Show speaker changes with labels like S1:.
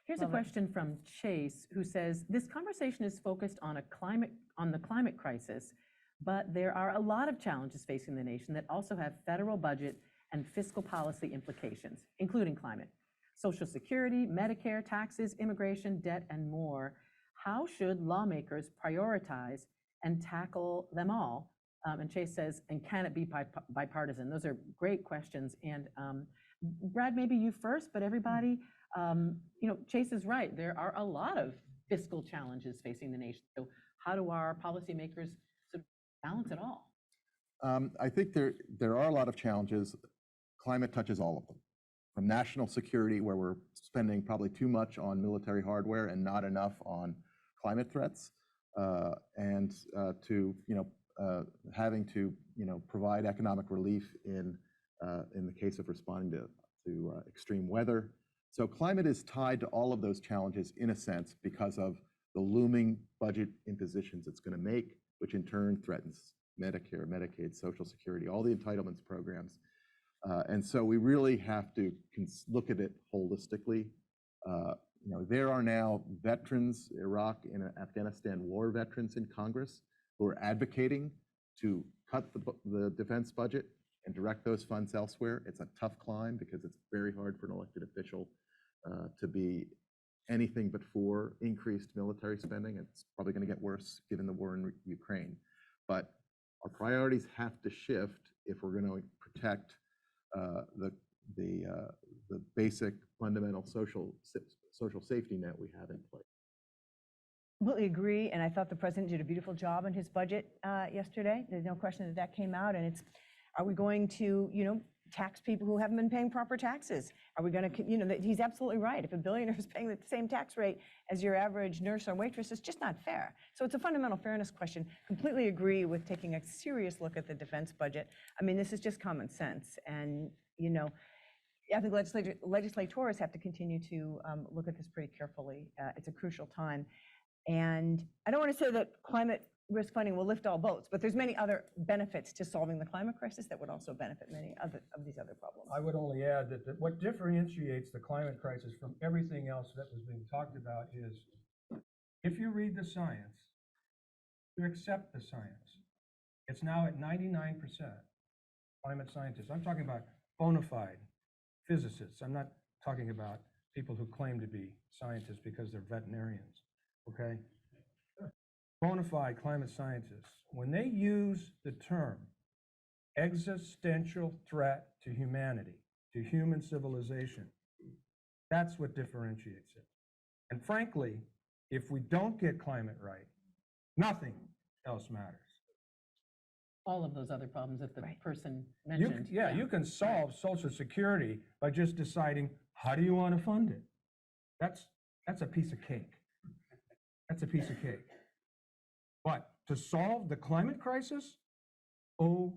S1: Here's a question from Chase, who says, this conversation is focused on the climate crisis, but there are a lot of challenges facing the nation that also have federal budget and fiscal policy implications, including climate. Social Security, Medicare, taxes, immigration, debt, and more. How should lawmakers prioritize and tackle them all? And Chase says, and can it be bipartisan? Those are great questions. And Brad, maybe you first, but everybody, Chase is right. There are a lot of fiscal challenges facing the nation. So how do our policymakers sort of balance it all?
S2: I think there are a lot of challenges. Climate touches all of them. From national security, where we're spending probably too much on military hardware and not enough on climate threats, and to having to provide economic relief in the case of responding to extreme weather. So climate is tied to all of those challenges in a sense because of the looming budget impositions it's going to make, which in turn threatens Medicare, Medicaid, Social Security, all the entitlements programs. And so we really have to look at it holistically. There are now veterans, Iraq and Afghanistan war veterans in Congress who are advocating to cut the defense budget and direct those funds elsewhere. It's a tough climb because it's very hard for an elected official to be anything but for increased military spending. It's probably going to get worse given the war in Ukraine. But our priorities have to shift if we're going to protect the basic fundamental social safety net we have in place.
S3: Completely agree, and I thought the president did a beautiful job in his budget yesterday. There's no question that came out, and are we going to, tax people who haven't been paying proper taxes? Are we going to, he's absolutely right. If a billionaire is paying the same tax rate as your average nurse or waitress, it's just not fair. So it's a fundamental fairness question. Completely agree with taking a serious look at the defense budget. I mean, this is just common sense, and I think legislators have to continue to look at this pretty carefully. It's a crucial time. And I don't want to say that climate risk funding will lift all boats, but there's many other benefits to solving the climate crisis that would also benefit many of these other problems.
S4: I would only add that what differentiates the climate crisis from everything else that was being talked about is if you read the science, you accept the science. It's now at 99% climate scientists. I'm talking about bona fide physicists. I'm not talking about people who claim to be scientists because they're veterinarians, okay? Bona fide climate scientists, when they use the term existential threat to humanity, to human civilization, that's what differentiates it. And frankly, if we don't get climate right, nothing else matters.
S1: All of those other problems that the person mentioned.
S4: You can solve Social Security by just deciding how do you want to fund it. That's a piece of cake. That's a piece of cake. But to solve the climate crisis, OMG,